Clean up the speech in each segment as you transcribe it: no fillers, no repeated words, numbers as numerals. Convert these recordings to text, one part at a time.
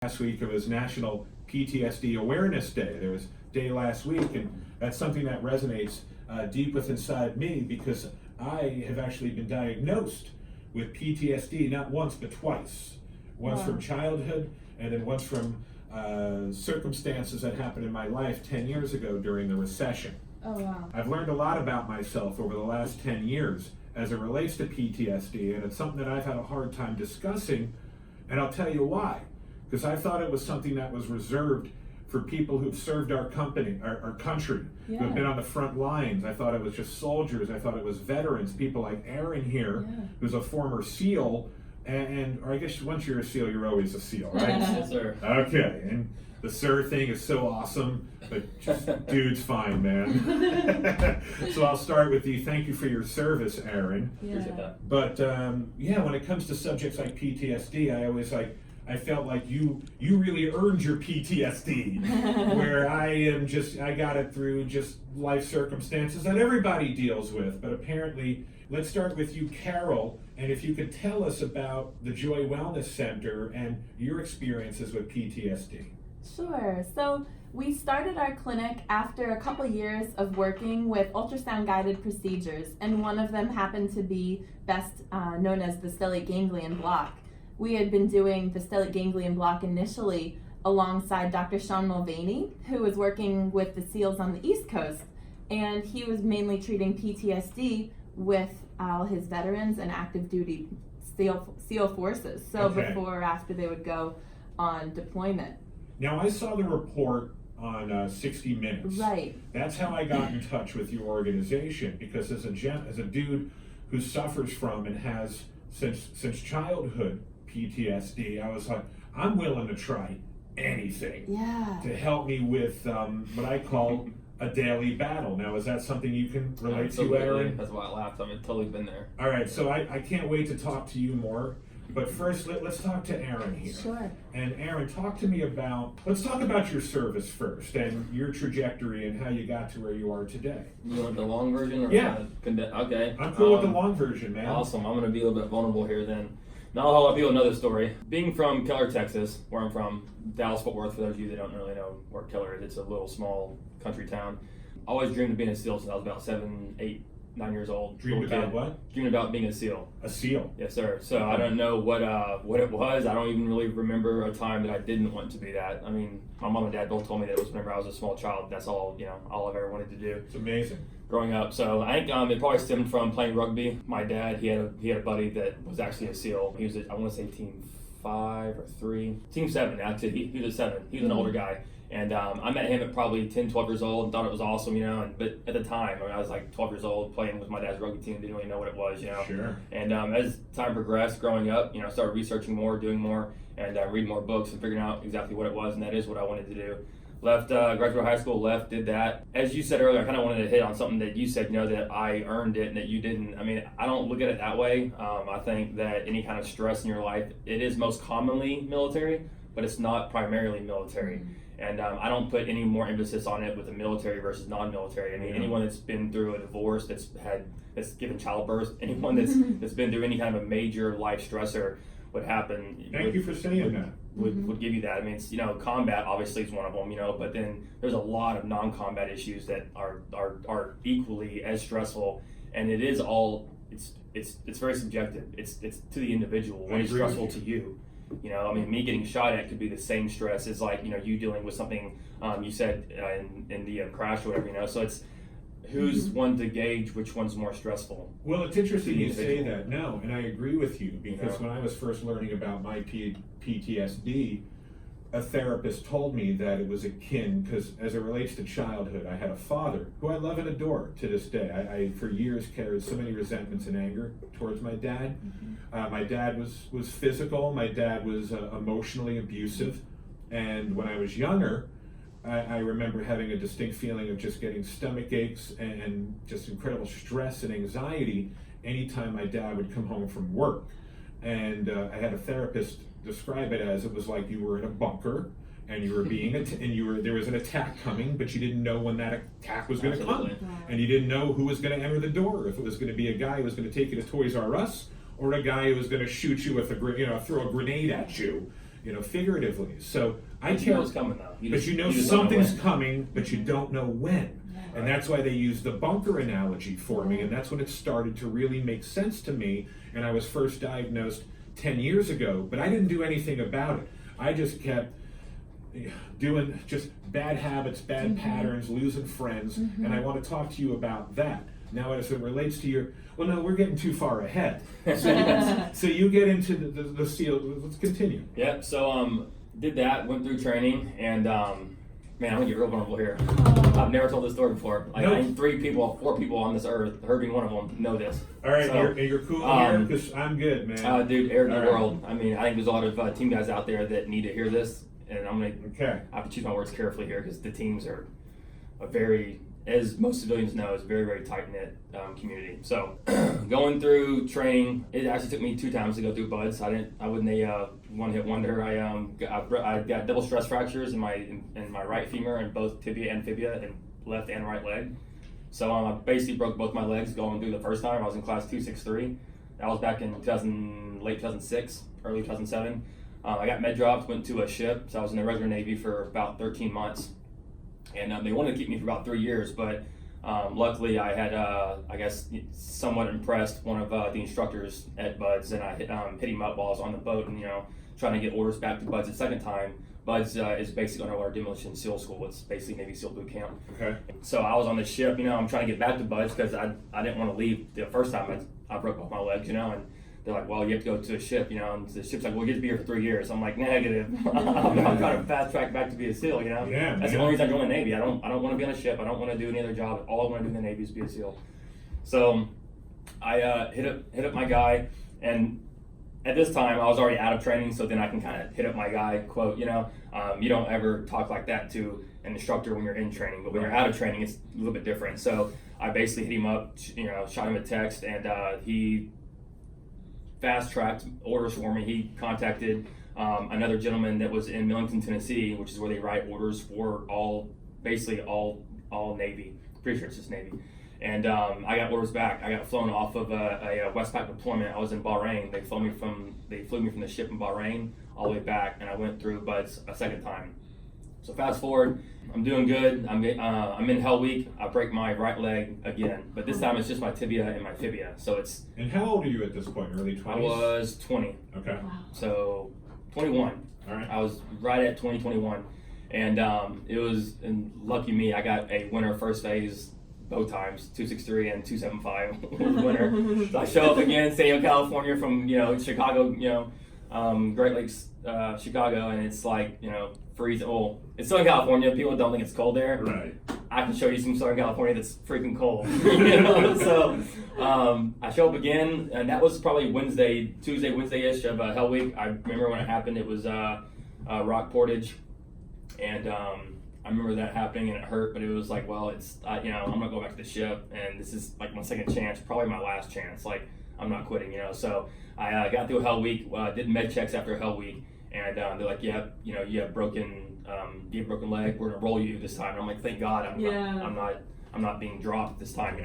Last week it was National PTSD Awareness Day. There was a day last week, and that's something that resonates deep within inside me because I have actually been diagnosed with PTSD not once but twice. Once from childhood, and then once from circumstances that happened in my life 10 years ago during the recession. Oh, wow. I've learned a lot about myself over the last 10 years as it relates to PTSD, and it's something that I've had a hard time discussing, and I'll tell you why. Because I thought it was something that was reserved for people who've served our country, who have been on the front lines. I thought it was just soldiers. I thought it was veterans, people like Aaron here, who's a former SEAL, or I guess once you're a SEAL, you're always a SEAL, right? Yes, sir. Okay, and the sir thing is so awesome, but just, dude's fine, man. So I'll start with you. Thank you for your service, Aaron. Appreciate that. But when it comes to subjects like PTSD, I felt like you really earned your PTSD, where I got it through just life circumstances that everybody deals with. But apparently, let's start with you, Carol, and if you could tell us about the Joy Wellness Center and your experiences with PTSD. Sure. So we started our clinic after a couple years of working with ultrasound guided procedures, and one of them happened to be best known as the stellate ganglion block. We had been doing the stellate ganglion block initially alongside Dr. Sean Mulvaney, who was working with the SEALs on the East Coast, and he was mainly treating PTSD with all his veterans and active duty SEAL forces. So before or after they would go on deployment. Now, I saw the report on 60 Minutes. Right. That's how I got in touch with your organization, because as a dude who suffers from and has since childhood PTSD, I was like, I'm willing to try anything to help me with what I call a daily battle. Now, is that something you can relate to, Aaron? That's why I laughed. I've totally been there. All right, so I can't wait to talk to you more. But first, let's talk to Aaron here. Sure. And Aaron, let's talk about your service first and your trajectory and how you got to where you are today. You want the long version? Or okay. I'm cool with the long version, man. Awesome. I'm going to be a little bit vulnerable here then. Not a whole lot of people know this story. Being from Keller, Texas, where I'm from, Dallas-Fort Worth, for those of you that don't really know where Keller is, it's a little small country town. I always dreamed of being a SEAL since I was about 7, 8, 9 years old. Dreamed about what? Dreamed about being a SEAL. A SEAL? Yes, sir. So I don't know what it was. I don't even really remember a time that I didn't want to be that. I mean, my mom and dad both told me that it was whenever I was a small child. That's all I've ever wanted to do. It's amazing. Growing up, so I think it probably stemmed from playing rugby. My dad, he had a buddy that was actually a SEAL. He was I want to say team 5 or 3, team 7. Actually, he was a 7. He was an older guy. And I met him at probably 10, 12 years old and thought it was awesome, but at the time, I was like 12 years old playing with my dad's rugby team, didn't really know what it was, Sure. And as time progressed, growing up, I started researching more, doing more, and reading more books and figuring out exactly what it was, and that is what I wanted to do. Left, graduated high school, did that. As you said earlier, I kind of wanted to hit on something that you said, that I earned it and that you didn't. I mean, I don't look at it that way. I think that any kind of stress in your life, it is most commonly military, but it's not primarily military. Mm-hmm. And I don't put any more emphasis on it with the military versus non-military. I mean, anyone that's been through a divorce, that's given childbirth, anyone that's been through any kind of a major life stressor would happen. Thank you for saying that. Would give you that. I mean, it's, combat obviously is one of them, but then there's a lot of non-combat issues that are equally as stressful, and it is all it's very subjective. It's to the individual. What is stressful to you? I mean, me getting shot at could be the same stress as like you dealing with something you said in the crash or whatever. So it's who's one to gauge which one's more stressful. Well, it's interesting you say that. No, and I agree with you because when I was first learning about my PTSD, a therapist told me that it was akin, because as it relates to childhood, I had a father who I love and adore to this day. I for years carried so many resentments and anger towards my dad. My dad was physical. My dad was emotionally abusive, and when I was younger, I remember having a distinct feeling of just getting stomach aches and just incredible stress and anxiety anytime my dad would come home from work. And I had a therapist describe it as it was like you were in a bunker and you were there was an attack coming, but you didn't know when that attack was going to come, and you didn't know who was going to enter the door. If it was going to be a guy who was going to take you to Toys R Us, or a guy who was going to shoot you with throw a grenade at you. figuratively. So I But you know tell, it's coming though. but just don't know something's when. coming, but you don't know when. And that's why they use the bunker analogy for me, and that's when it started to really make sense to me. And I was first diagnosed 10 years ago, but I didn't do anything about it. I just kept doing just bad habits, bad patterns, losing friends, and I want to talk to you about that. Now, as it relates to your, well, no, we're getting too far ahead. So you get into the SEAL. Let's continue. Yep. So did that, went through training, and man, I'm gonna get real vulnerable here. I've never told this story before. Like, Nope. I think 4 people on this earth, her being one of them, know this. All right, So, you're cool here because I'm good, man. Dude, air to the All right. world. I mean, I think there's a lot of team guys out there that need to hear this, and I'm gonna Okay. I have to choose my words carefully here because the teams are a very, as most civilians know, is a very, very tight-knit community. So going through training, it actually took me 2 times to go through BUDS. I wasn't a one-hit wonder. I got double stress fractures in my right femur and both tibia and fibia and left and right leg. So I basically broke both my legs going through the first time. I was in class 263. That was back in late 2006, early 2007. I got med dropped, went to a ship. So I was in the regular Navy for about 13 months. And they wanted to keep me for about 3 years, but luckily I had, I guess, somewhat impressed one of the instructors at BUDS, and I hit him up while I was on the boat and, trying to get orders back to BUDS the second time. BUDS is basically underwater demolition SEAL school. It's basically Navy SEAL boot camp. Okay. So I was on the ship, I'm trying to get back to BUDS because I didn't want to leave the first time I broke both my legs, and they're like, well, you have to go to a ship, and the ship's like, well, you have to be here for 3 years. I'm like, negative. I'm trying to fast track back to be a SEAL, Yeah, That's the only reason I joined the Navy. I don't want to be on a ship. I don't want to do any other job. All I want to do in the Navy is be a SEAL. So I hit up my guy, and at this time I was already out of training, so then I can kind of hit up my guy, quote, you don't ever talk like that to an instructor when you're in training, but when you're out of training, it's a little bit different. So I basically hit him up, shot him a text, and he fast-tracked orders for me. He contacted another gentleman that was in Millington, Tennessee, which is where they write orders for basically all Navy. Pretty sure it's just Navy. And I got orders back. I got flown off of a Westpac deployment. I was in Bahrain. They flew me from the ship in Bahrain all the way back, and I went through BUDS a second time. So fast forward, I'm doing good. I'm in Hell Week. I break my right leg again, but this time it's just my tibia and my fibia. So it's. And how old are you at this point? Early 20s? I was 20. Okay. Wow. So 21. All right. I was right at 2021, and it was. And lucky me, I got a winner first phase both times, 263 and 275 was winner. So I show up again, San Diego, California, from Chicago, Great Lakes, Chicago, and it's like freezing. Well, it's Southern California. People don't think it's cold there. Right. I can show you some Southern California that's freaking cold. So I show up again, and that was probably Tuesday, Wednesday-ish of Hell Week. I remember when it happened. It was rock portage, and I remember that happening, and it hurt. But it was like, well, it's I'm gonna go back to the ship, and this is like my second chance, probably my last chance. Like, I'm not quitting, So I got through Hell Week, did med checks after Hell Week, and they're like, you have broken leg. We're gonna roll you this time. And I'm like, thank God, I'm not being dropped this time,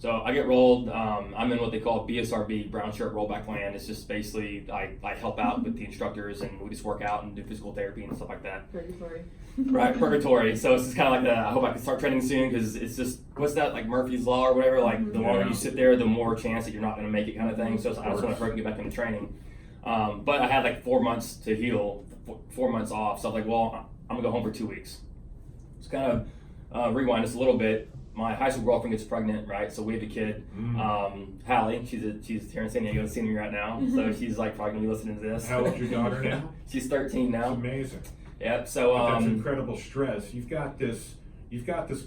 So I get rolled. I'm in what they call BSRB, brown shirt rollback plan. It's just basically I help out with the instructors, and we just work out and do physical therapy and stuff like that. Purgatory. Right, purgatory. So it's just kind of like I hope I can start training soon, because it's just, what's that, like Murphy's Law or whatever? Like, the longer you sit there, the more chance that you're not going to make it, kind of thing. So I just want to hurry and get back into training. But I had like 4 months to heal, 4 months off. So I was like, well, I'm going to go home for 2 weeks. Just kind of rewind this a little bit. My high school girlfriend gets pregnant, right? So we have a kid, Hallie. She's here in San Diego, seeing me right now. So she's like probably gonna be listening to this. How old's your daughter now? She's 13 now. That's amazing. Yep. So That's incredible stress. You've got this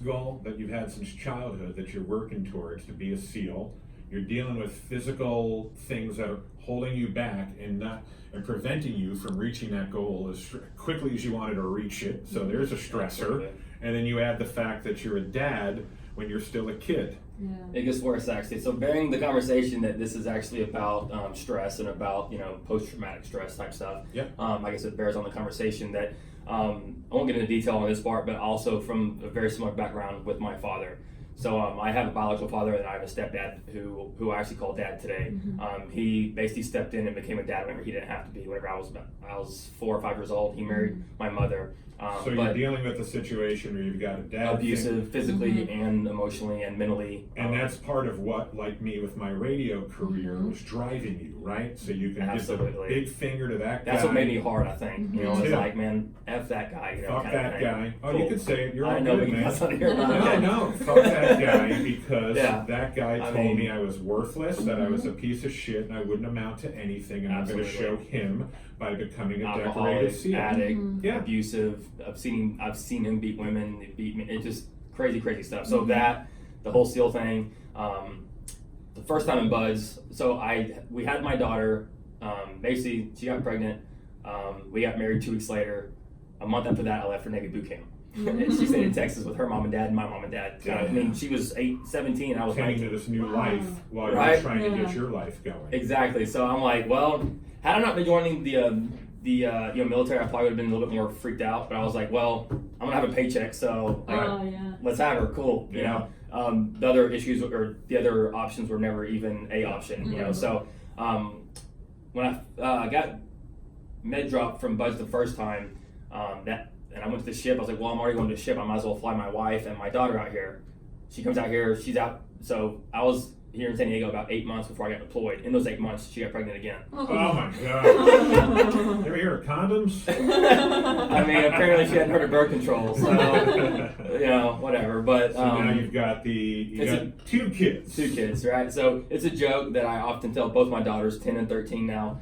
goal that you've had since childhood that you're working towards, to be a SEAL. You're dealing with physical things that are holding you back and preventing you from reaching that goal as quickly as you wanted to reach it. So there's a stressor. And then you add the fact that you're a dad when you're still a kid. Yeah. It gets worse, actually. So bearing the conversation that this is actually about stress and about post-traumatic stress type stuff. Yep. I guess it bears on the conversation that I won't get into detail on this part, but also from a very similar background with my father. So I have a biological father and I have a stepdad who I actually call dad today. He basically stepped in and became a dad whenever he didn't have to be. Whenever I was 4 or 5 years old, he married my mother. So you're dealing with a situation where you've got a dad abusive physically and emotionally and mentally. And that's part of what, like me with my radio career, was driving you, right? So you can give the big finger to that guy. That's what made me hard, I think. You know, it's like, man, F that guy. Fuck that guy. Oh, cool. You could say it. You're all good, man. No, fuck that guy, because that guy told me I was worthless, that I was a piece of shit, and I wouldn't amount to anything, and I'm going to show him by becoming a decorated SEAL. Addict, abusive. I've seen him beat women. It beat me. It's just crazy stuff. So that, the whole SEAL thing. The first time in Buzz, so we had my daughter. Basically, she got pregnant. We got married 2 weeks later. A month after that, I left for Navy boot camp. And she stayed in Texas with her mom and dad and my mom and dad. I mean, she was 17, and I was 19. To this new life while you're trying to get your life going. Exactly. So I'm like, well, had I not been joining the military, I probably would have been a little bit more freaked out. But I was like, well, I'm gonna have a paycheck, so let's have her. Cool. You know, the other issues or the other options were never even a option. You know, so when I got med dropped from Buzz the first time, and I went to the ship, I was like, well, I'm already going to the ship. I might as well fly my wife and my daughter out here. She comes out here. She's out. So I was here in San Diego about 8 months before I got deployed. In those 8 months, she got pregnant again. Oh my God. Ever hear of condoms? I mean, apparently she hadn't heard of birth control, so, you know, whatever. But so now you've got 2 kids. 2 kids, right? So it's a joke that I often tell both my daughters, 10 and 13 now,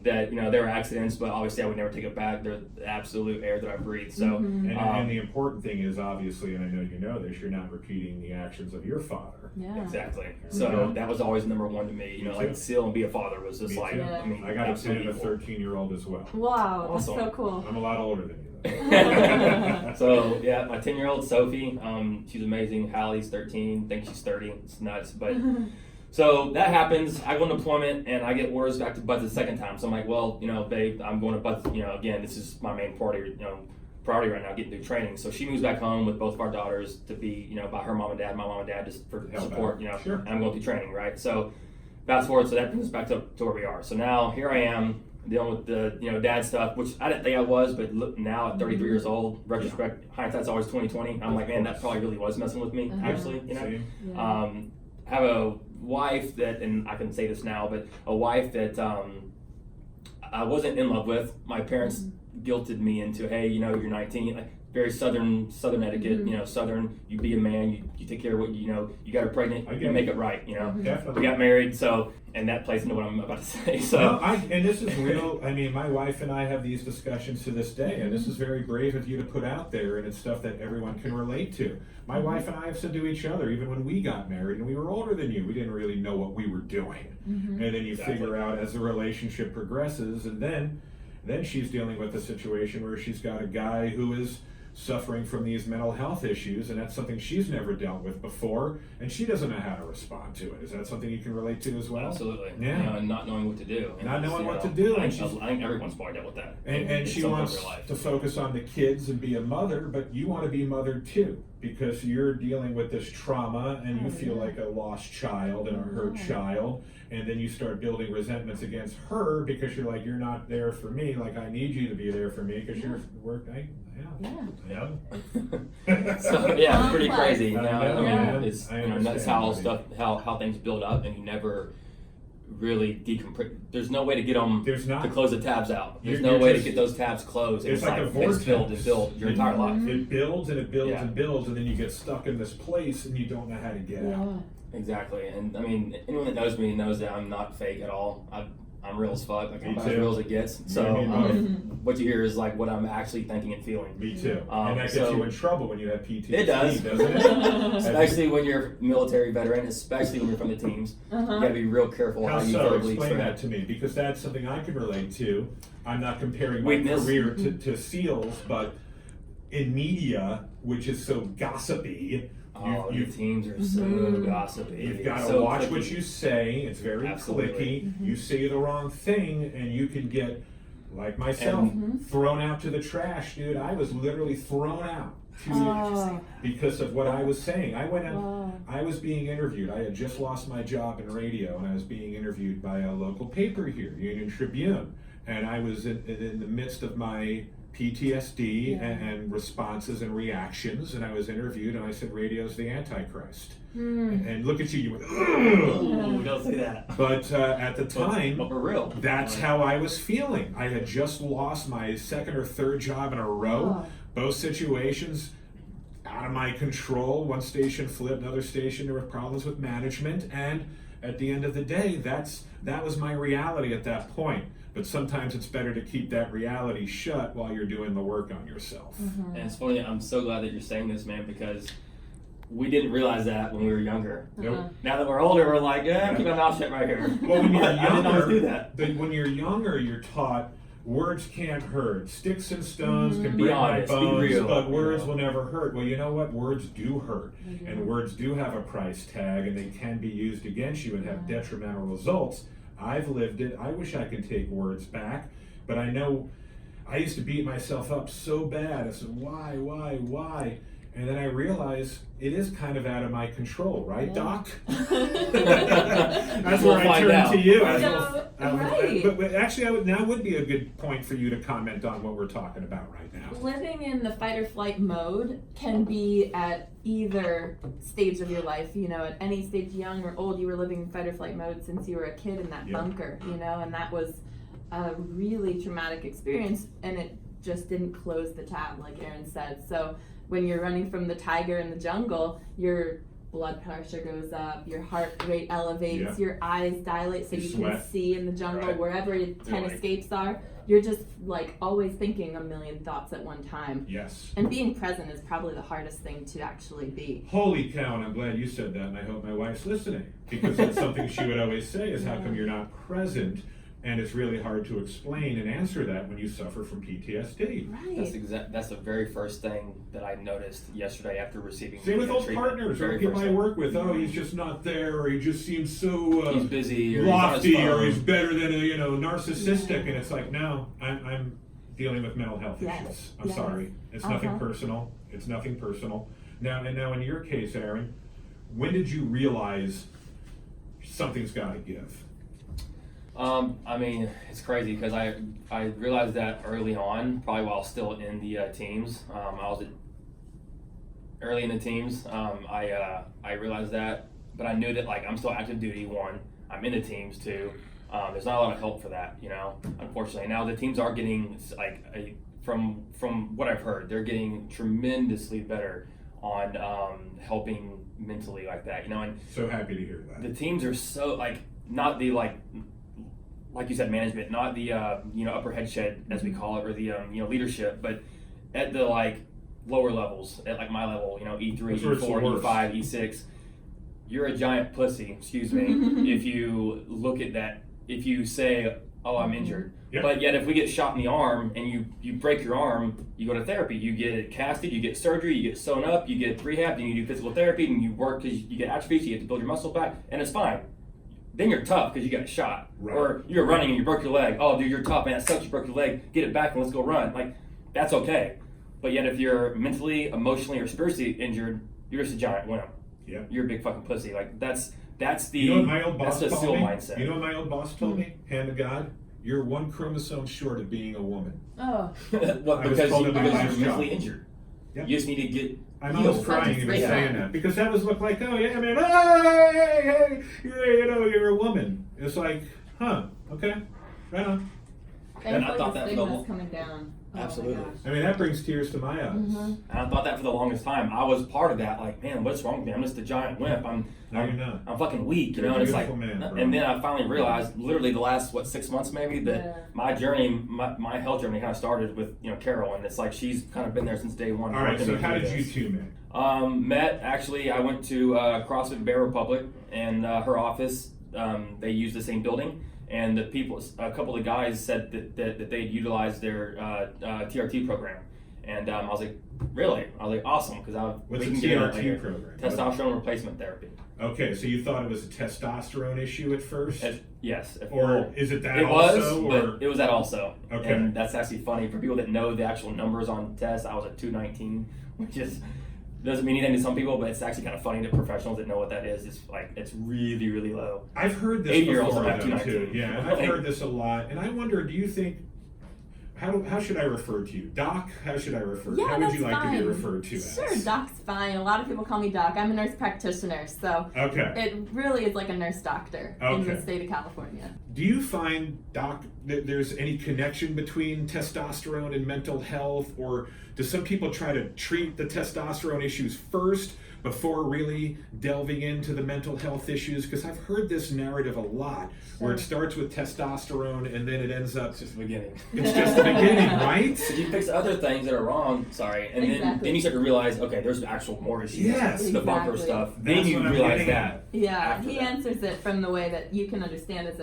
that, you know, there were accidents, but obviously I would never take it back. They're the absolute air that I breathe. So, and the important thing is, obviously, and I know you know this, you're not repeating the actions of your father. Yeah. Exactly. So that was always number one to me. You know, like SEAL and be a father was just like, I mean, I got a 10 and a 13-year-old as well. Wow, awesome. That's so cool. I'm a lot older than you. So yeah, my 10-year-old Sophie, she's amazing. Hallie's 13, I think she's 30. It's nuts, but. So that happens. I go on deployment and I get orders back to Buzz the second time. So I'm like, well, you know, babe, I'm going to Buzz. You know, again, this is my main priority right now, getting through training. So she moves back home with both of our daughters to be, you know, by her mom and dad, my mom and dad, just for support. You know, and I'm going through training, right? So fast forward, so that brings us back to where we are. So now here I am dealing with the, you know, dad stuff, which I didn't think I was, but look, now at 33 years old, retrospect, hindsight's always 20/20. I'm like, man, that probably really was messing with me, actually. You know, have a wife that, and I can say this now, but a wife that I wasn't in love with. My parents guilted me into, hey, you know, you're 19, like very southern etiquette, you know, southern, you be a man, you take care of what, you know, you got her pregnant, you make it right, you know. Definitely. We got married, so, and that plays into what I'm about to say. So, no, and this is real. I mean, my wife and I have these discussions to this day, and this is very brave of you to put out there, and it's stuff that everyone can relate to. My wife and I have said to each other, even when we got married and we were older than you, we didn't really know what we were doing. And then you figure out as the relationship progresses, and then she's dealing with a situation where she's got a guy who is suffering from these mental health issues, and that's something she's never dealt with before, and she doesn't know how to respond to it. Is that something you can relate to as well? Absolutely. Yeah. You know, and not knowing what to do. Not knowing what to do. I think everyone's probably dealt with that. And she wants to focus on the kids and be a mother, but you want to be mothered too, because you're dealing with this trauma and you feel like a lost child and a hurt child, and then you start building resentments against her because you're like, you're not there for me, like I need you to be there for me because you're working. So yeah, it's pretty crazy. You know, I mean, it's, I you know, that's how how things build up, and you never really decompress. There's no way to get them to close the tabs out. There's no way to get those tabs closed. It's like a vortex. It's built your entire life. It builds and it builds and builds, and then you get stuck in this place and you don't know how to get out. Exactly, and I mean, anyone that knows me knows that I'm not fake at all. I'm real as fuck. Like, I'm as real as it gets. So what you hear is like what I'm actually thinking and feeling. Me too. And that gets you in trouble when you have PTSD. It does, doesn't it? Especially when you're a military veteran, especially when you're from the teams. You gotta be real careful how you verbally explain that to me, because that's something I can relate to. I'm not comparing my Weakness. career to SEALs, but in media, which is so gossipy. Your teams are so gossipy. You've got to so watch clicky. what you say. It's very clicky. You say the wrong thing, and you can get like myself, And- thrown out to the trash, dude. I was literally thrown out Oh. because of what I was saying. I went out, Wow. I was being interviewed. I had just lost my job in radio, and I was being interviewed by a local paper here, Union Tribune, and I was in the midst of my PTSD Yeah. and responses and reactions, and I was interviewed, and I said, radio's the Antichrist. Mm. And look at you went, ugh. Ooh, don't say that. But at the time, But we're real. that's how I was feeling. I had just lost my second or third job in a row. Oh. Both situations out of my control. One station flipped, another station there were problems with management, and at the end of the day, that was my reality at that point. But sometimes it's better to keep that reality shut while you're doing the work on yourself. Mhm. And it's funny, I'm so glad that you're saying this, man, because we didn't realize that when we were younger. Nope. Now that we're older, we're like, yeah, keep my mouth shut right here. Well, when you're I didn't always do younger, that. when you're younger, you're taught words can't hurt. Sticks and stones can Be break my honest, be bones, real. but words Yeah. will never hurt. Well, you know what? Words do hurt, Mhm. and words do have a price tag, and they can be used against you and have detrimental results. I've lived it. I wish I could take words back, but I know I used to beat myself up so bad. I said, why? And then I realized it is kind of out of my control, right, Yeah. Doc? That's That's We'll where I find turn out. to you. So, right. But actually, now would be a good point for you to comment on what we're talking about right now. Living in the fight or flight mode can be at either stage of your life, at any stage, young or old. You were living in fight or flight mode since you were a kid in that Yeah. bunker, and that was a really traumatic experience, and it just didn't close the tab, like Aaron said. So when you're running from the tiger in the jungle, your blood pressure goes up, your heart rate elevates, Yeah. your eyes dilate so You you sweat. can see in the jungle Right. wherever your 10 like- escapes are. You're just like always thinking a million thoughts at one time. Yes. And being present is probably the hardest thing to actually be. Holy cow, and I'm glad you said that, and I hope my wife's listening, because that's something she would always say is, how come you're not present? And it's really hard to explain and answer that when you suffer from PTSD. Right. That's the very first thing that I noticed yesterday after receiving Same with that old treatment. partners or Very people first I thing. work with. Oh, he's just not there, or he just seems so He's busy, or lofty, he's on his or phone. he's better than narcissistic. And it's like, no, I'm dealing with mental health Yes. issues. I'm Yes. sorry. It's nothing Uh-huh. personal. It's nothing personal. Now in your case, Aaron, when did you realize something's got to give? I mean, it's crazy because I realized that early on, probably while still in the teams. I was early in the teams. I realized that, but I knew that I'm still active duty. One, I'm in the teams. Two, there's not a lot of help for that, unfortunately. Now the teams are getting from what I've heard, they're getting tremendously better on helping mentally like that, and So happy to hear that. the teams are so not the like you said, management, not the upper head shed as we call it, or the leadership, but at the lower levels, at my level, E3, That's where it's the E4, worst. E5, E6, you're a giant pussy, excuse me, if you look at that, if you say, oh, I'm injured. Yep. But yet if we get shot in the arm and you break your arm, you go to therapy, you get it casted, you get surgery, you get sewn up, you get rehab, then you do physical therapy, and you work because you get atrophy, so you have to build your muscle back, and it's fine. Then you're tough because you got shot. Right. Or you're running and you broke your leg. Oh, dude, you're tough, man. That sucks. You broke your leg. Get it back and let's go run. That's okay. But yet, if you're mentally, emotionally, or spiritually injured, you're just a giant wimp. Yeah. You're a big fucking pussy. That's the You know what my old boss that's the told SEAL me? mindset. You know what my old boss told me? Hand to God, you're one chromosome short of being a woman. Oh. Well, I was because told in my you're last mentally job. injured. Yep. You just need to get. I'm healed. almost crying even Yeah. saying that, because that was look like, oh yeah, man, hey, you're a woman. It's like, huh, okay, right on. And I Thankfully, thought the that for stigma's the- coming down. Oh my Absolutely. gosh. I mean, that brings tears to my eyes. Mhm. And I thought that for the longest time. I was part of that. Man, what's wrong with me? I'm just a giant wimp. No, you're not. I'm fucking weak, You're a and it's beautiful man, bro. and then I finally realized, literally the last 6 months maybe, that Yeah. my journey, my health journey, kind of started with Carol, and it's she's kind of been there since day one. All right, working so me how through did you this. two meet? Met actually. I went to CrossFit Bear Republic, and her office. They used the same building, and a couple of guys said that they'd utilized their TRT program, And I was like, really? I was like, awesome, because What's we the can get TRT into program? testosterone replacement therapy. Okay, so you thought it was a testosterone issue at first? Yes. Or is it that it also? was, but it was that also. Okay. And that's actually funny. For people that know the actual numbers on tests, I was at 219, which is doesn't mean anything to some people, but it's actually kind of funny to professionals that know what that is. It's like, it's really, really low. I've heard this 80-year-olds before, have though, 219. too. Yeah, and I've heard this a lot. And I wonder, do you think, how should I refer to you? Doc? How should I refer? Yeah, How would that's you like fine. to be referred to as? Sure, Doc's fine. A lot of people call me Doc. I'm a nurse practitioner, so Okay. it really is like a nurse doctor in Okay. the state of California. Do you find, Doc, that there's any connection between testosterone and mental health? Or do some people try to treat the testosterone issues first before really delving into the mental health issues? Because I've heard this narrative a lot, where it starts with testosterone and then it ends up... It's just the beginning. It's just the beginning, right? So you fix other things that are wrong, and then you start to realize, okay, there's actual more issues. Yes. The bumper Exactly. stuff. That's Then you what I'm realize getting that. at. Yeah, after he that. answers it from the way that you can understand as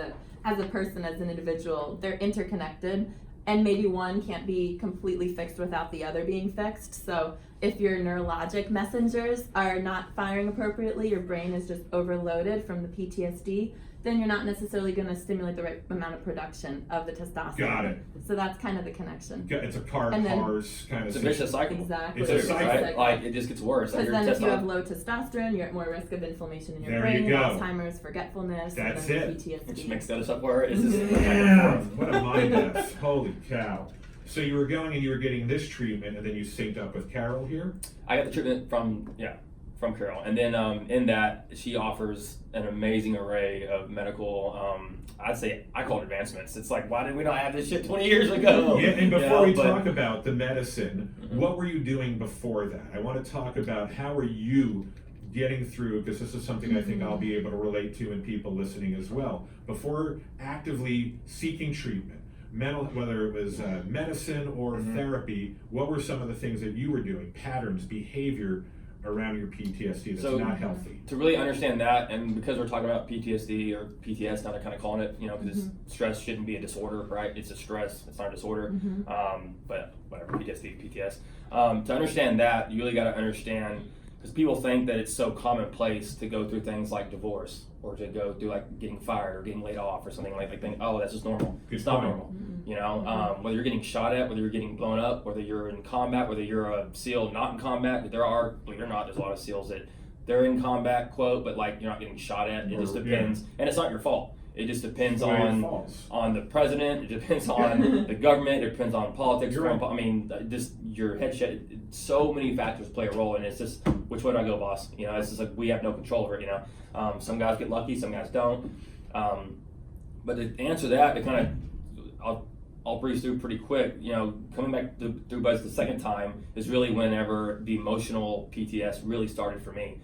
a person, as an individual. They're interconnected, and maybe one can't be completely fixed without the other being fixed. So if your neurologic messengers are not firing appropriately, your brain is just overloaded from the PTSD, then you're not necessarily going to stimulate the right amount of production of the testosterone. Got it. So that's kind of the connection. It's a car And then- cars kind of It's a vicious cycle. Exactly. It's a cycle. Right? Like, it just gets worse. Like, Because your then if you have testosterone, low testosterone, you're at more risk of inflammation in your There brain, you go. Alzheimer's, forgetfulness, That's and then it. PTSD. which makes the other stuff worse. It's just Yeah, what a mind F. Holy cow. So you were going and you were getting this treatment, and then you synced up with Carol here? I got the treatment from Carol, and then in that she offers an amazing array of medical. I call it advancements. It's like, why did we not have this shit 20 years ago? Yeah, and before You know, we but- talk about the medicine, Mhm. what were you doing before that? I want to talk about how are you getting through, because this is something I think I'll be able to relate to and people listening as well. Before actively seeking treatment, whether it was medicine or Mhm. therapy, what were some of the things that you were doing, patterns, behavior around your PTSD that's So- not healthy? To really understand that, and because we're talking about PTSD or PTS, now they're kind of calling it, because stress shouldn't be a disorder, right? It's a stress, it's not a disorder. But whatever, PTSD, PTS. To understand that, you really got to understand, because people think that it's so commonplace to go through things like divorce, or to go through like getting fired or getting laid off or something like think, oh, that's just normal. Good It's not point. normal. You know, whether you're getting shot at, whether you're getting blown up, whether you're in combat, whether you're a SEAL not in combat. There are, believe it or not, there's a lot of SEALs that they're in combat, quote, but like you're not getting shot at. It just depends, and it's not your fault. It just depends It's the way it falls. on the president. It depends on the government. It depends on politics. You're right. I mean, just your headshot. So many factors play a role, and it's just which way do I go, boss? You know, it's just like we have no control over it. You know, some guys get lucky, some guys don't. But to answer that, to kind of, I'll breeze through pretty quick. You know, coming back through Buzz the second time is really whenever the emotional PTS really started for me.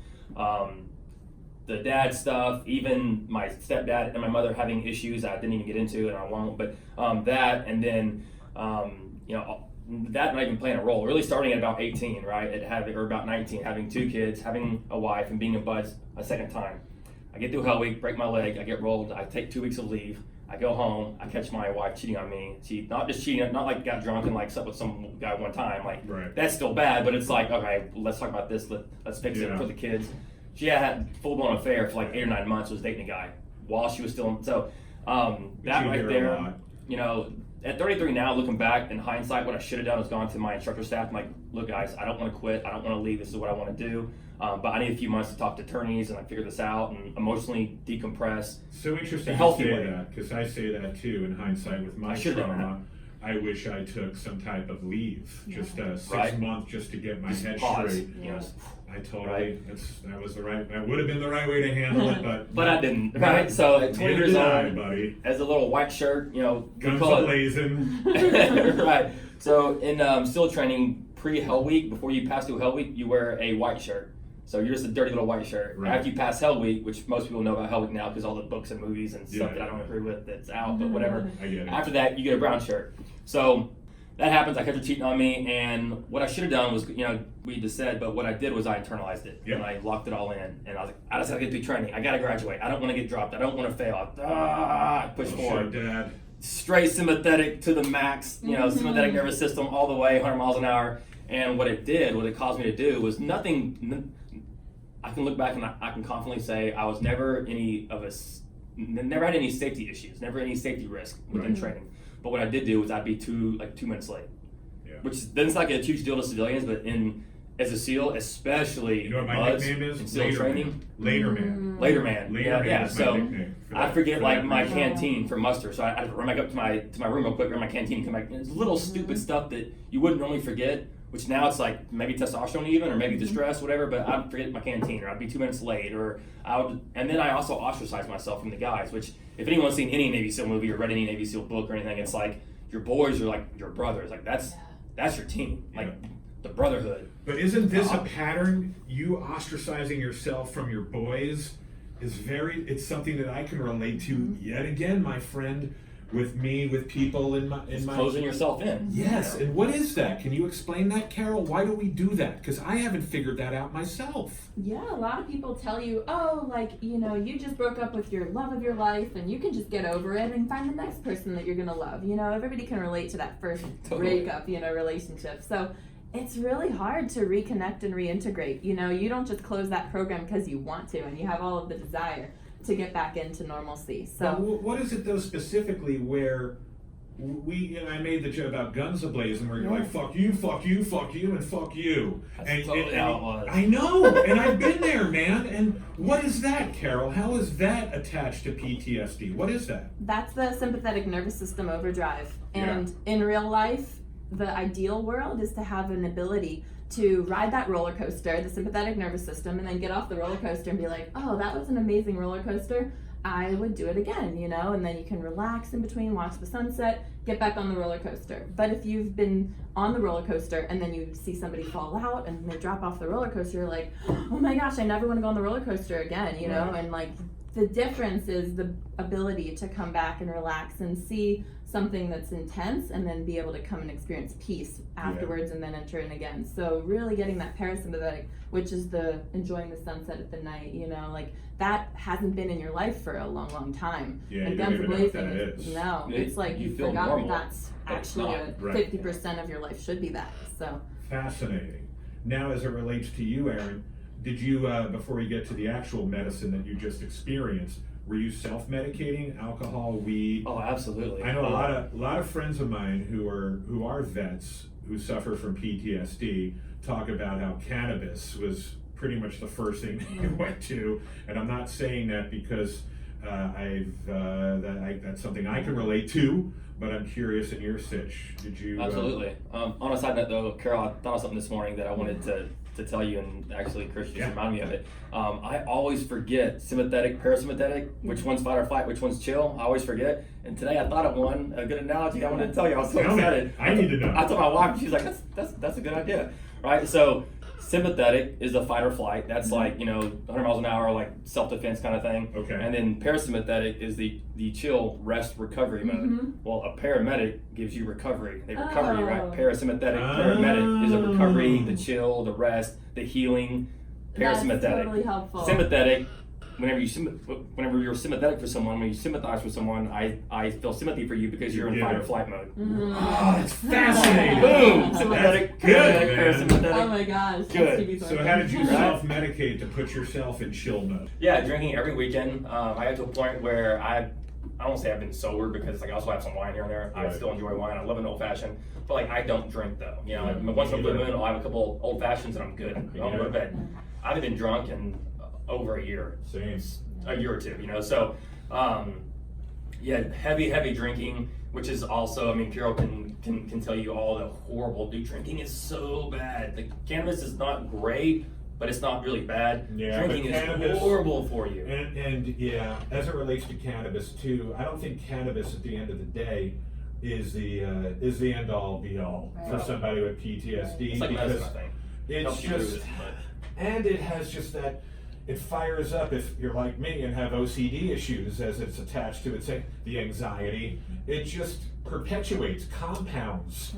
The dad stuff, even my stepdad and my mother having issues I didn't even get into, and I won't. But that, and then you know, that not even playing a role. Really starting at about 18, right? Or about 19, having 2 kids, having a wife, and being in Buzz a second time. I get through Hell Week, break my leg, I get rolled, I take 2 weeks of leave. I go home, I catch my wife cheating on me. She not just cheating, not like got drunk and like slept with some guy one time. Like that's still bad, but it's like, okay, let's talk about this. Let's fix it for the kids. She had full blown affair for like 8 or 9 months. Was dating a guy while she was still in. So that right there, you know, at 33 now, looking back in hindsight, what I should have done was gone to my instructor staff. I'm like, look, guys, I don't want to quit. I don't want to leave. This is what I want to do. But I need a few months to talk to attorneys and figure this out and emotionally decompress. So interesting a you healthy say way. that, because I say that too in hindsight with my trauma. I wish I took some type of leave, just 6 months, just to get my head straight. You know, I totally, that would have been the right way to handle it, but I didn't, right? So at 20 years old, buddy. as a little white shirt, you know, Guns a-blazing. right. So in SEAL training, pre-Hell Week, before you pass through Hell Week, you wear a white shirt. So you're just a dirty little white shirt. Right. After you pass Hell Week, which most people know about Hell Week now because all the books and movies and stuff that I don't agree with that's out, but whatever. I get it. After that, you get a brown shirt. So that happens. I kept her cheating on me, and what I should have done was, you know, we just said, but what I did was I internalized it, and I locked it all in, and I was like, I just gotta get through training. I gotta graduate. I don't want to get dropped. I don't want to fail. I push forward. Dad. straight sympathetic to the max, sympathetic nervous system all the way, 100 miles an hour. And what it caused me to do was nothing. I can look back and I can confidently say I was never never had any safety issues, never any safety risk within training. But what I did do was I'd be 2 minutes late, which doesn't like a huge deal to civilians, but as a SEAL, especially you know what my BUD/S nickname is? in SEAL training. Later man. Later man. Yeah. Is my So nickname for I that- forget for like that my reason. canteen for muster, so I'd run back up to my room real quick, grab my canteen, and come back. It's little stupid stuff that you wouldn't normally forget. Which now it's like maybe testosterone even, or maybe distress, whatever. But I'd forget my canteen, or I'd be 2 minutes late, and then I also ostracize myself from the guys. Which, if anyone's seen any Navy SEAL movie or read any Navy SEAL book or anything, it's like your boys are like your brothers. Like that's your team, like the brotherhood. But isn't this a pattern? You ostracizing yourself from your boys is it's something that I can relate to yet again, my friend. With people in my Closing yourself in. Yes, and what is that? Can you explain that, Carol? Why do we do that? Because I haven't figured that out myself. Yeah, a lot of people tell you, oh, like, you just broke up with your love of your life and you can just get over it and find the next person that you're going to love. Everybody can relate to that first breakup, relationship. So it's really hard to reconnect and reintegrate. You don't just close that program because you want to and you have all of the desire to get back into normalcy. So what is it though specifically where I made the joke about guns ablaze where you're like fuck you, and fuck you. That's totally how it was. I know, and I've been there, man. And what is that, Carol? How is that attached to PTSD? What is that? That's the sympathetic nervous system overdrive. And in real life, the ideal world is to have an ability to ride that roller coaster, the sympathetic nervous system, and then get off the roller coaster and be like, oh, that was an amazing roller coaster. I would do it again, and then you can relax in between, watch the sunset, get back on the roller coaster. But if you've been on the roller coaster and then you see somebody fall out and they drop off the roller coaster, you're like, oh my gosh, I never want to go on the roller coaster again, and like the difference is the ability to come back and relax and see something that's intense and then be able to come and experience peace afterwards and then enter in again. So really getting that parasympathetic, which is the enjoying the sunset at the night, like that hasn't been in your life for a long, long time. Yeah, and you don't even know what that is. No, it's like you feel forgot normal, that's actually not. 50% of your life should be that. So Fascinating. Now, as it relates to you, Aaron, did you, before we get to the actual medicine that you just experienced, were you self-medicating, alcohol, weed? Oh, absolutely. I know a lot of friends of mine who are vets who suffer from PTSD talk about how cannabis was pretty much the first thing they went to, and I'm not saying that because that's something I can relate to, but I'm curious in your sitch. Did you? Absolutely. On a side note, though, Carol, I thought of something this morning that I wanted to tell you, and actually Chris just reminded me of it. I always forget sympathetic, parasympathetic, which one's fight or flight, which one's chill. I always forget. And today I thought of a good analogy I wanted to tell you. I was so excited. I need to know. I told my wife, she's like, that's a good idea, right? So sympathetic is the fight or flight. That's like 100 miles an hour, like self-defense kind of thing. Okay. And then parasympathetic is the chill, rest, recovery mode. Well, a paramedic gives you recovery. They recover you, right? Parasympathetic, paramedic is a recovery, the chill, the rest, the healing. Parasympathetic. That's totally helpful. Sympathetic. Whenever you're sympathetic for someone, when you sympathize with someone, I feel sympathy for you because you're in fight or flight mode. Oh, it's fascinating. Boom! Sympathetic, Good, parasympathetic. Oh my gosh. Good. So how did you self-medicate to put yourself in chill mode? Yeah, drinking every weekend. I got to a point where I won't say I've been sober because I also have some wine here and there. I still enjoy wine. I love an old fashioned, but I don't drink though. Once in a blue moon, I'll have a couple old fashions and I'm good. I'll go to bed. I haven't been drunk in over a year. Same. A year or two. So heavy drinking, which is also, Carol can tell you all the horrible. Drinking is so bad. The cannabis is not great, but it's not really bad. Yeah, drinking is horrible for you. And yeah, as it relates to cannabis too, I don't think cannabis at the end of the day is the end all be all for somebody with PTSD. It's like medicine, I think. It's just, and it has just that. It fires up if you're like me and have OCD issues as it's attached to it, the anxiety. It just perpetuates, compounds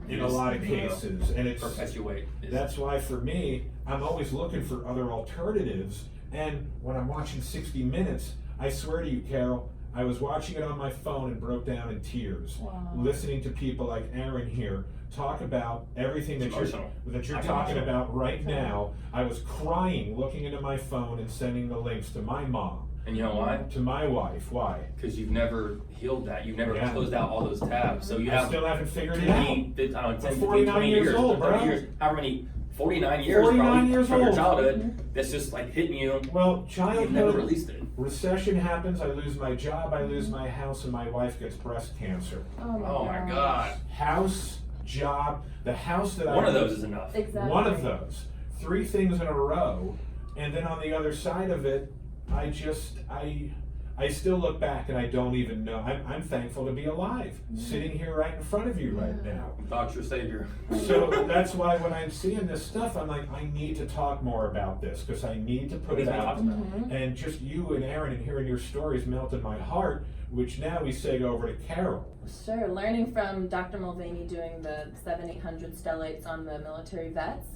in a lot of cases, and it's perpetuate. That's why for me, I'm always looking for other alternatives. And when I'm watching 60 Minutes, I swear to you, Carol, I was watching it on my phone and broke down in tears, Wow. listening to people like Aaron here talk about everything that It's you're emotional. talking about right now. I was crying, looking into my phone and sending the links to my mom, And you know why? to my wife. Why? Because you've never healed that. You've never Yeah. closed out all those tabs. So you I have still haven't figured it out. 10, I'm 15, 49 20 years years, old, 30 bro. years, however many, 49 years 49 probably years from your old. childhood, that's just like hitting you. Well, You've never childhood, released it. recession happens, I lose my job, I lose my house, and my wife gets breast cancer. Oh my God. House, job, the house that One of those is enough. Exactly. One of those. 3 things in a row. And then on the other side of it, I still look back and I don't even know. I'm thankful to be alive, sitting here right in front of you right now. God's your savior. So that's why when I'm seeing this stuff, I'm like, I need to talk more about this because I need to put it out. And just you and Aaron and hearing your stories melted my heart, which now we seg over to Carol. Sure, learning from Dr. Mulvaney doing the 7-800 stellates on the military vets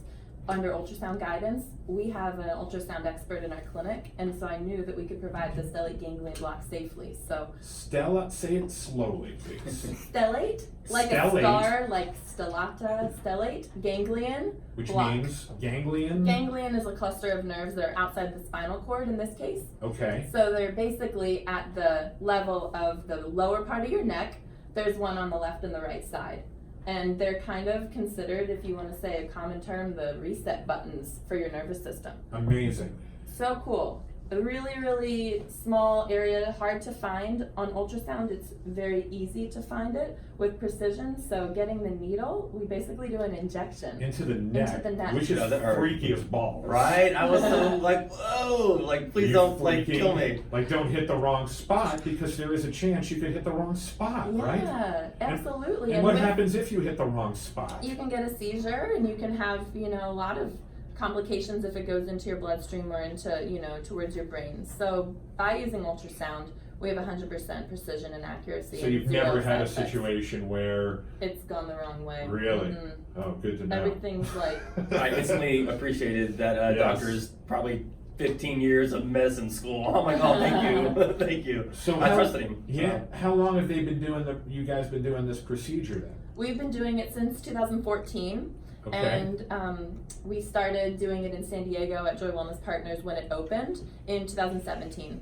under ultrasound guidance. We have an ultrasound expert in our clinic, and so I knew that we could provide the stellate ganglion block safely. So Stella, say it slowly, please. stellate, like Stellate. a star, like stellata, stellate, ganglion Which block. means ganglion. Ganglion is a cluster of nerves that are outside the spinal cord in this case. Okay. So they're basically at the level of the lower part of your neck. There's one on the left and the right side. And they're kind of considered, if you want to say a common term, the reset buttons for your nervous system. Amazing. So cool. A really, really small area, hard to find. On ultrasound, it's very easy to find it with precision. So getting the needle, we basically do an injection. Into the neck, Into the neck. which is Doesn't hurt. freaky as balls. Right? I was so like, whoa, like please You don't like freaking- kill me. Like don't hit the wrong spot because there is a chance you could hit the wrong spot, right? Yeah, absolutely. And what with- happens if you hit the wrong spot? You can get a seizure, and you can have, a lot of complications if it goes into your bloodstream or into, towards your brain. So by using ultrasound, we have 100% precision and accuracy. So and you've zero never had a side effects. situation where, It's gone the wrong way. really? Mhm. Oh, good to know. Everything's like, I instantly appreciated that Yes. doctors probably 15 years of medicine school. I'm like, oh, thank you, thank you. So I how- trusted him. Yeah. How long have they been doing you guys been doing this procedure then? we've been doing it since 2014. Okay. And we started doing it in San Diego at Joy Wellness Partners when it opened in 2017.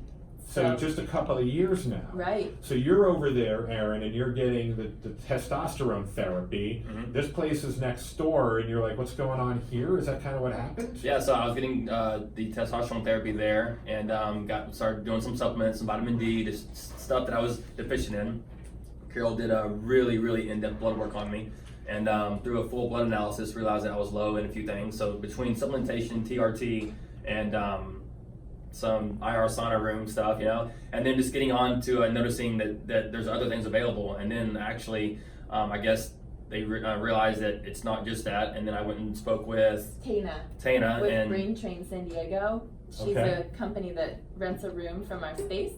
So just a couple of years now. Right. So you're over there, Aaron, and you're getting the testosterone therapy. Mhm. This place is next door, and you're like, what's going on here? Is that kind of what happened? Yeah, so I was getting the testosterone therapy there, and started doing some supplements, some vitamin D, just stuff that I was deficient in. Carol did a really, really in-depth blood work on me, and through a full blood analysis, realized that I was low in a few things. So between supplementation, TRT, and some IR sauna room stuff, and then just getting on to noticing that there's other things available, and then actually, I guess they realized that it's not just that, and then I went and spoke with Tana with and Brain Train San Diego. She's Okay. a company that rents a room from our space,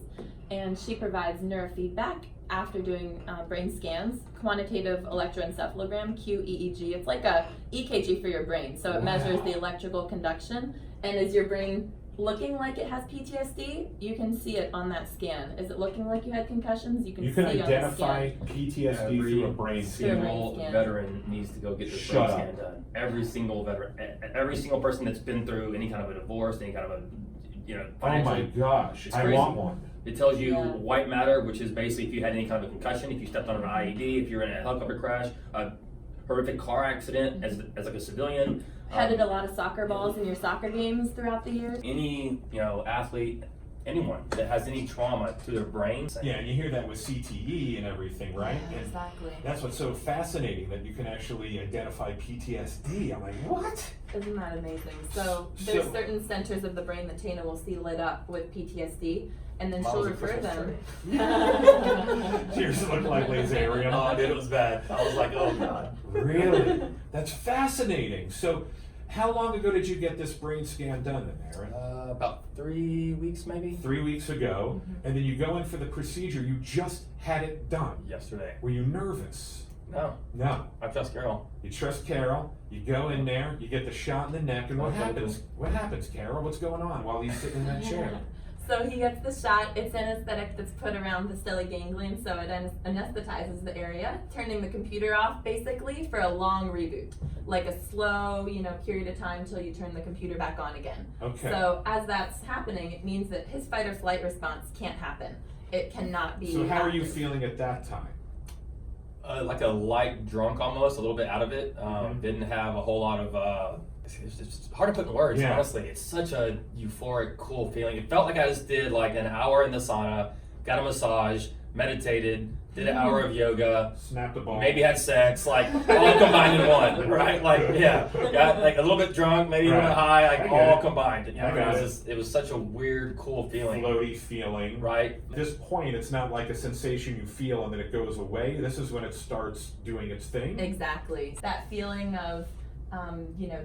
and she provides neurofeedback after doing brain scans, quantitative electroencephalogram, QEEG. It's like a EKG for your brain, so it measures the electrical conduction, and is your brain looking like it has PTSD? You can see it on that scan. Is it looking like you had concussions? You can see on the identify scan. PTSD through a brain Through a scan. brain single scan. veteran needs to go get this Shut brain up. scan done. Every single veteran, every single person that's been through any kind of a divorce, any kind of a, Oh financial. my gosh, It's I crazy. want one. It tells you Yeah. white matter, which is basically if you had any kind of a concussion, if you stepped on an IED, if you're in a helicopter crash, a horrific car accident as like a civilian. Headed a lot of soccer balls in your soccer games throughout the year. Any athlete, anyone that has any trauma to their brain. Yeah, and you hear that with CTE and everything, right? And Exactly. that's what's so fascinating, that you can actually identify PTSD. I'm like, what? Isn't that amazing? So there's certain centers of the brain that Tana will see lit up with PTSD, and then Mine she'll was a refer Christmas them. Yours look like Laserium. Oh, dude, it was bad. I was like, oh god. Really? That's fascinating. So, how long ago did you get this brain scan done then, Aaron? About 3 weeks, maybe. 3 weeks ago, and then you go in for the procedure. You just had it done. Yesterday. Were you nervous? No, No. I trust Carol. You trust Carol. You go in there. You get the shot in the neck, and what Okay. happens? What happens, Carol? What's going on while he's sitting in that chair? So he gets the shot. It's anesthetic that's put around the stellate ganglion, so it anesthetizes the area, turning the computer off basically for a long reboot, like a slow, period of time till you turn the computer back on again. Okay. So as that's happening, it means that his fight or flight response can't happen. It cannot be. So how are you active. feeling at that time? Like a light drunk almost, a little bit out of it. Mhm. Didn't have a whole lot of. It's hard to put in words, Yeah. honestly. It's such a euphoric, cool feeling. It felt like I just did like an hour in the sauna, got a massage, meditated, did an hour of yoga, Snap the ball. maybe had sex, like all combined in one, right? Like, yeah, got like a little bit drunk, maybe a little bit high, I like get all it. combined. I get It was such a weird, cool feeling, Floaty feeling. right? At this point, it's not like a sensation you feel and then it goes away. This is when it starts doing its thing. Exactly. That feeling of,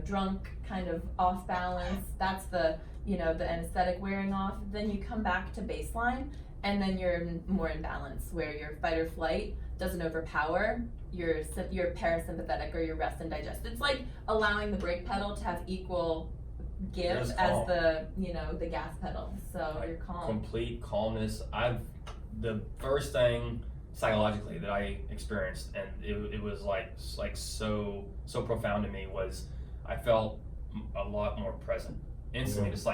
drunk, kind of off balance, that's the anesthetic wearing off. Then you come back to baseline, and then you're more in balance, where your fight or flight doesn't overpower your parasympathetic or your rest and digest. It's like allowing the brake pedal to have equal give Just as calm. the gas pedal. So you're calm. Complete calmness. The first thing psychologically that I experienced, and it was like so profound to me, was I felt a lot more present instantly. Mhm. Just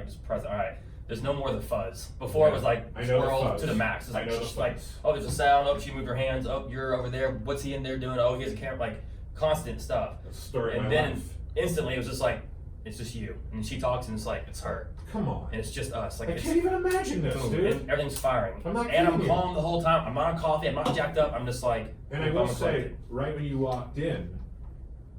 just present. All right, there's no more the fuzz. Before it was like I know the swirl fuzz. to the max. It's I like know the just like, fuzz. oh, there's a sound. Oh, she moved her hands. Oh, you're over there. What's he in there doing? Oh, he has a camera. Like constant stuff. That's the story of And my then life. instantly it was just like, it's just you. And she talks and it's like, it's her. Come on. And it's just us. Like I it's can't even imagine this, boom, dude. and everything's firing. I'm not and I'm kidding you. calm the whole time. I'm not on coffee. I'm not jacked up. I'm just like. And I I'm will say, collected. right when you walked in,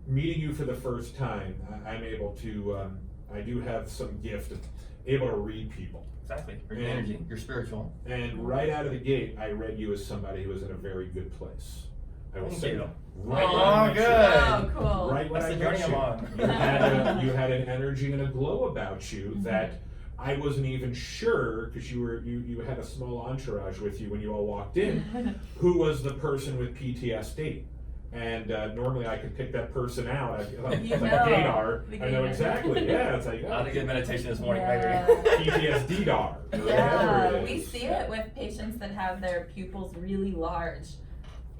meeting you for the first time, I'm able to, I do have some gift of able to read people. Exactly. Your And- energy. You're spiritual. And right out of the gate, I read you as somebody who was in a very good place. I will Thank say you. that. Right Oh, when I met you. good. Oh, cool. Right when That's I the met journey I'm on. you had an energy and a glow about you Mm-hmm. that I wasn't even sure, because you had a small entourage with you when you all walked in, who was the person with PTSD. And normally I could pick that person out. It's like You a know. gaydar. The I know gaydar. exactly. Yeah, it's like I had a good meditation this morning, Yeah. maybe. PTSD dar. Yeah, we see it with patients that have their pupils really large.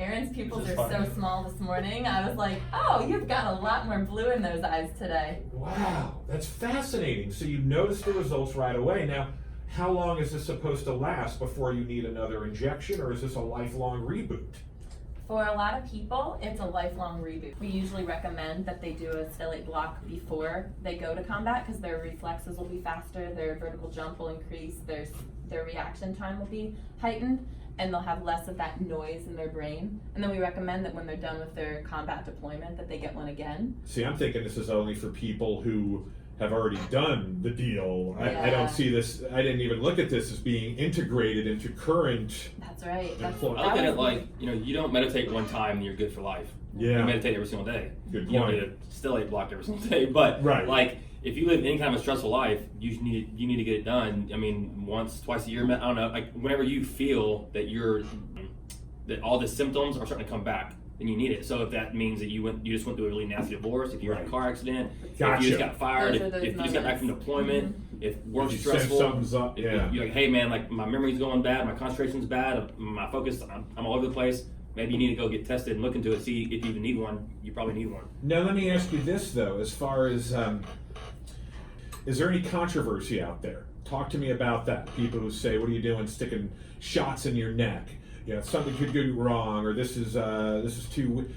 Aaron's pupils This are is funny. so small this morning. I was like, oh, you've got a lot more blue in those eyes today. Wow, that's fascinating. So you noticed the results right away. Now, how long is this supposed to last before you need another injection, or is this a lifelong reboot? For a lot of people, it's a lifelong reboot. We usually recommend that they do a stellate block before they go to combat because their reflexes will be faster, their vertical jump will increase, their reaction time will be heightened, and they'll have less of that noise in their brain. And then we recommend that when they're done with their combat deployment that they get one again. See, I'm thinking this is only for people who have already done the deal. I Yeah. don't see this, I didn't even look at this as being integrated into current. That's right. That's, Employ- I look that at it was- like, you don't meditate one time and you're good for life. Yeah. You meditate every single day. Good You don't point. need a stellate block every single day. But Right. like, if you live any kind of a stressful life, you need to get it done. I mean, once, twice a year. I don't know. Like whenever you feel that that all the symptoms are starting to come back, then you need it. So if that means that you just went through a really nasty divorce, if you had a Right. car accident, if Gotcha. you just got fired, Those are if those you just got back from moments. deployment, if work's If you sense stressful, something's up, if yeah. you're like, hey man, like my memory's going bad, my concentration's bad, my focus, I'm all over the place. Maybe you need to go get tested and look into it, see if you even need one. You probably need one. Now let me ask you this though, as far as, is there any controversy out there? Talk to me about that. People who say, what are you doing sticking shots in your neck? Something could go wrong, or this is too,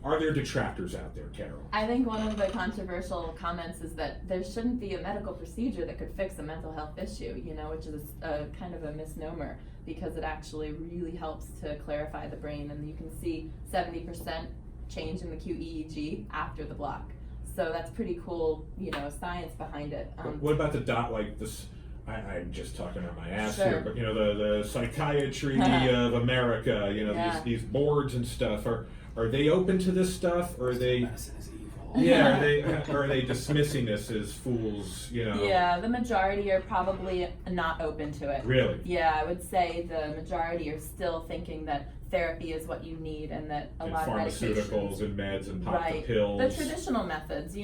are there detractors out there, Carol? I think one of the controversial comments is that there shouldn't be a medical procedure that could fix a mental health issue, which is a kind of a misnomer because it actually really helps to clarify the brain, and you can see 70% change in the QEEG after the block. So that's pretty cool, science behind it. What about the dot like this? I'm just talking out my ass Sure. here, but the Psychiatry of America, Yeah. these boards and stuff, are they open to this stuff, or are they? Medicine is evil. Yeah, are they dismissing this as fools? Yeah, the majority are probably not open to it. Really? Yeah, I would say the majority are still thinking that therapy is what you need, and that a And lot of pharmaceuticals medications. and meds and pop the Right. pills. The traditional methods,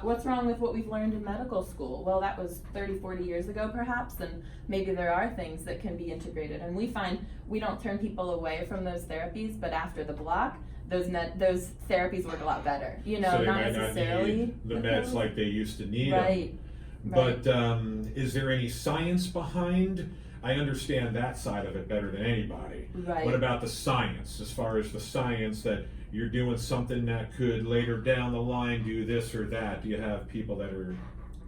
what's wrong with what we've learned in medical school? Well, that was 30, 40 years ago perhaps, and maybe there are things that can be integrated. And we find we don't turn people away from those therapies, but after the block, those therapies work a lot better. So they not might necessarily not need the meds like they used to need Right. them. But is there any science behind? I understand that side of it better than anybody. Right. What about the science, as far as the science that you're doing something that could later down the line do this or that? Do you have people that are...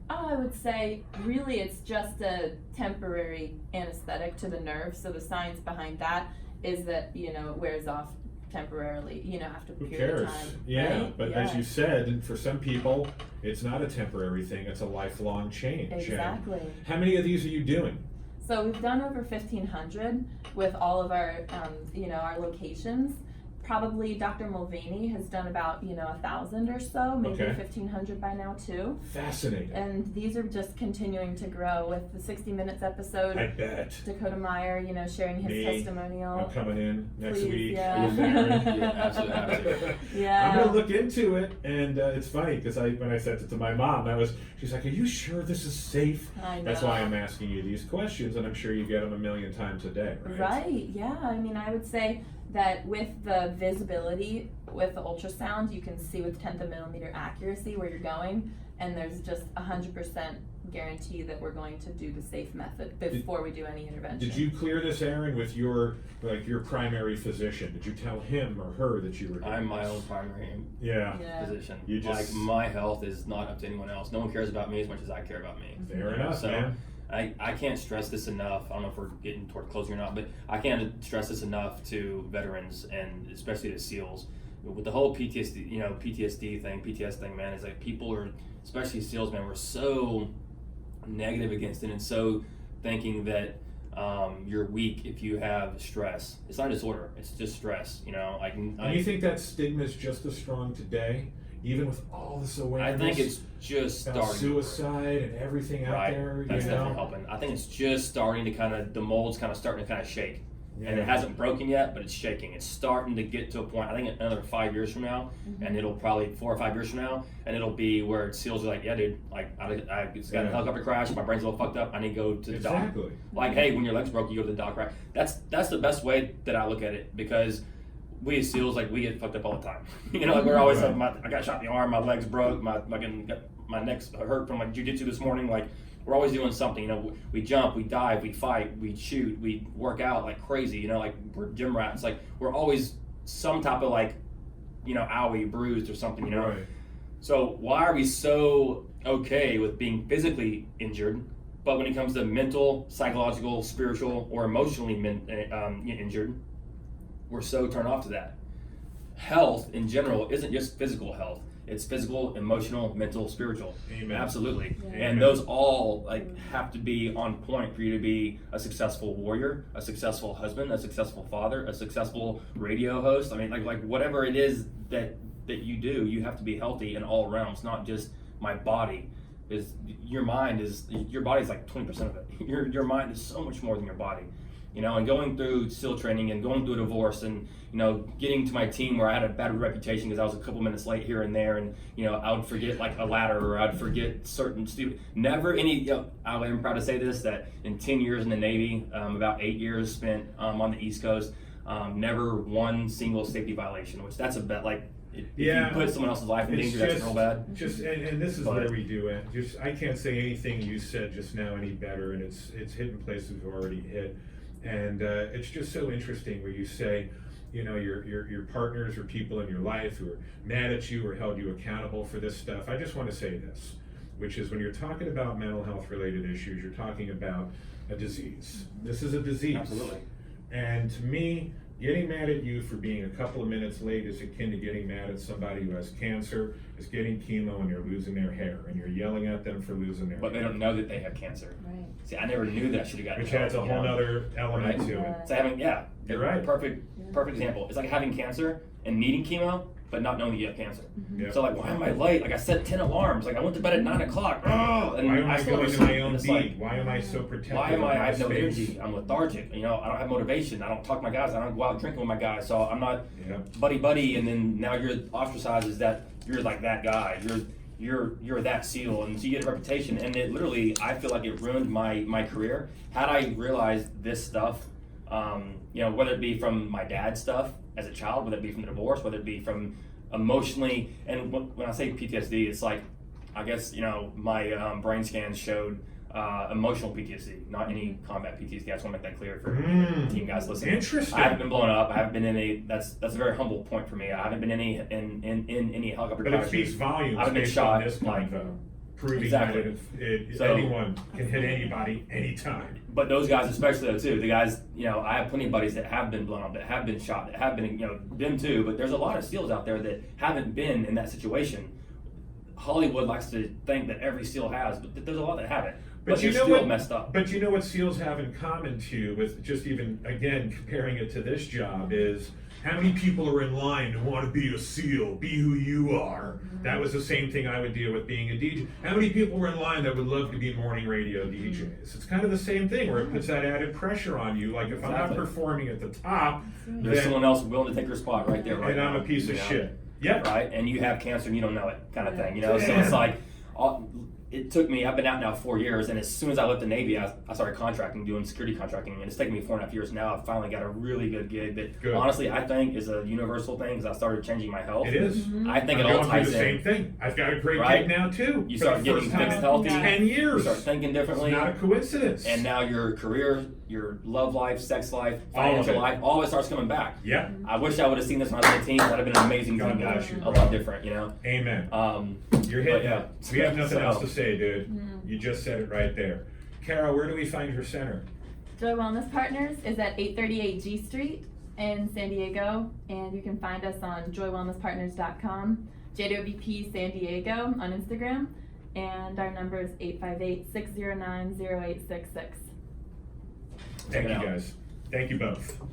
Oh, I would say really it's just a temporary anesthetic to the nerve. So the science behind that is that, it wears off temporarily, after a Who period cares? of time. Yeah, right? but as you said, and for some people, it's not a temporary thing, it's a lifelong change. And Exactly. how many of these are you doing? So we've done over 1,500 with all of our, our locations. Probably Dr. Mulvaney has done about, 1,000 or so, maybe Okay. 1,500 by now too. Fascinating. And these are just continuing to grow with the 60 Minutes episode. I bet. Dakota Meyer, sharing his Me, testimonial. I'm coming in next Please, week. yeah. Are you married? Yeah, absolutely. Yeah. I'm gonna look into it, and it's funny because when I said it to my mom, she's like, "Are you sure this is safe?" I know. That's why I'm asking you these questions, and I'm sure you get them a million times a day, right? Right, yeah. I would say that with the visibility with the ultrasound, you can see with 10th of millimeter accuracy where you're going, and there's just 100% guarantee that we're going to do the safe method before we do any intervention. Did you clear this, Aaron, with your primary physician? Did you tell him or her that you were doing I'm my this? own primary Yeah. physician. You just- my health is not up to anyone else. No one cares about me as much as I care about me. Fair enough, So, man. I can't stress this enough. I don't know if we're getting toward closing or not, but I can't stress this enough to veterans and especially to SEALs. With the whole PTSD, PTSD thing, PTS thing, man, is like people are, especially SEALs, man, we're so negative against it and so thinking that you're weak if you have stress. It's not a disorder. It's just stress. And you think that stigma is just as strong today, even with all this awareness? I think it's just about starting. suicide and everything out Right. there. That's definitely helping. I think it's just starting to the mold's starting to shake. And it hasn't broken yet, but it's shaking. It's starting to get to a point, I think another 5 years from now, and it'll probably 4 or 5 years from now, and it'll be where SEALs are like, yeah, dude, like, I just got a helicopter crash, my brain's a little fucked up, I need to go to the doc. Exactly. Like, hey, when your leg's broke, you go to the doc, right? That's the best way that I look at it, because we as SEALs, like, we get fucked up all the time. We're always like, I got shot in the arm, my leg's broke, my neck's hurt from jujitsu this morning, like, we're always doing something, we jump, we dive, we fight, we shoot, we work out like crazy, like we're gym rats, like we're always some type of owie, bruised or something, Right. So why are we so okay with being physically injured, but when it comes to mental, psychological, spiritual, or emotionally injured, we're so turned off to that? Health in general isn't just physical health. It's physical, emotional, mental, spiritual. Amen. Absolutely. Yeah. And those all have to be on point for you to be a successful warrior, a successful husband, a successful father, a successful radio host. I mean, like whatever it is that you do, you have to be healthy in all realms, not just my body. Is your body's like 20% of it. Your mind is so much more than your body. And going through SEAL training and going through a divorce and, getting to my team where I had a bad reputation because I was a couple minutes late here and there, and, I would forget like a ladder, or I'd forget certain I am proud to say this, that in 10 years in the Navy, about 8 years spent on the East Coast, never one single safety violation, which that's a bet, like, if you put someone else's life in danger, that's real bad. And this is where we do it. I can't say anything you said just now any better, and it's hitting places we've already hit. And it's just so interesting where you say, your partners or people in your life who are mad at you or held you accountable for this stuff. I just want to say this, which is when you're talking about mental health related issues, you're talking about a disease. This is a disease. Absolutely. And to me, getting mad at you for being a couple of minutes late is akin to getting mad at somebody who has cancer, is getting chemo, and you're losing their hair, and you're yelling at them for losing their But hair. they don't know that they have cancer. Right. See, I never knew that I should have gotten Which help, adds a whole other element Right. to it. So having, You're right. Perfect example. It's like having cancer and needing chemo but not knowing that you have cancer. Yeah. So like, why am I late? Like I set 10 alarms. Like I went to bed at 9 o'clock. Oh, and Why am I still going to sleep. my own And it's beat? like, Why am I so protective? why am of I my have no space? energy? I'm lethargic. You know, I don't have motivation. I don't talk to my guys. I don't go out drinking with my guys. So I'm not Yeah. buddy. And then now you're ostracized as that you're like that guy. You're that SEAL, and so you get a reputation. And it literally, I feel like it ruined my career. Had I realized this stuff, you know, whether it be from my dad's stuff as a child, whether it be from the divorce, whether it be from emotionally, and when I say PTSD, it's like, I guess, you know, my brain scans showed emotional PTSD, not any combat PTSD. I just want to make that clear for team guys listening. Interesting. I haven't been blown up. I haven't been in any. That's a very humble point for me. I haven't been in any helicopter But it crashes. speaks volumes I haven't been based shot. on this convo, proving Exactly. that So- anyone can hit anybody anytime. But those guys, especially though too, the guys, you know, I have plenty of buddies that have been blown up, that have been shot, that have been, you know, them too. But there's a lot of SEALs out there that haven't been in that situation. Hollywood likes to think that every SEAL has, but there's a lot that haven't. But you they're know still what? messed up. But you know what SEALs have in common too, with just even again comparing it to this job, is how many people are in line to want to be a SEAL, be who you are. That was the same thing I would deal with being a DJ. How many people were in line that would love to be morning radio DJs? It's kind of the same thing where it puts that added pressure on you. Like if I'm not Exactly. performing at the top, There's then, someone else willing to take your spot right there, right and I'm now, a piece of you know? shit. Yep. Right, and you have cancer and you don't know it, kind of thing, you know. So Yeah. it's like, it took me. I've been out now 4 years, and as soon as I left the Navy, I started contracting, doing security contracting, and it's taken me 4.5 years now. I've finally got a really good gig that, Good. honestly, I think is a universal thing because I started changing my health. It is. I think I'm it all going through ties the same in. thing. I've got a great Right? gig now too. You for start the getting first time fixed in healthy. 10 You years. start thinking differently. It's not a coincidence. And now your career, your love life, sex life, All of financial it. life, all of it starts coming back. Yep. I wish I would have seen this when I was 18. That'd have been an amazing God team, bless guys. you, A bro. lot different, you know. Amen. You're But hitting yeah. it. We have nothing So- else to say, dude. You just said it right there. Carol, where do we find your center? Joy Wellness Partners is at 838 G Street in San Diego, and you can find us on joywellnesspartners.com, JWP San Diego on Instagram, and our number is 858-609-0866. Thank it you out. guys. Thank you both.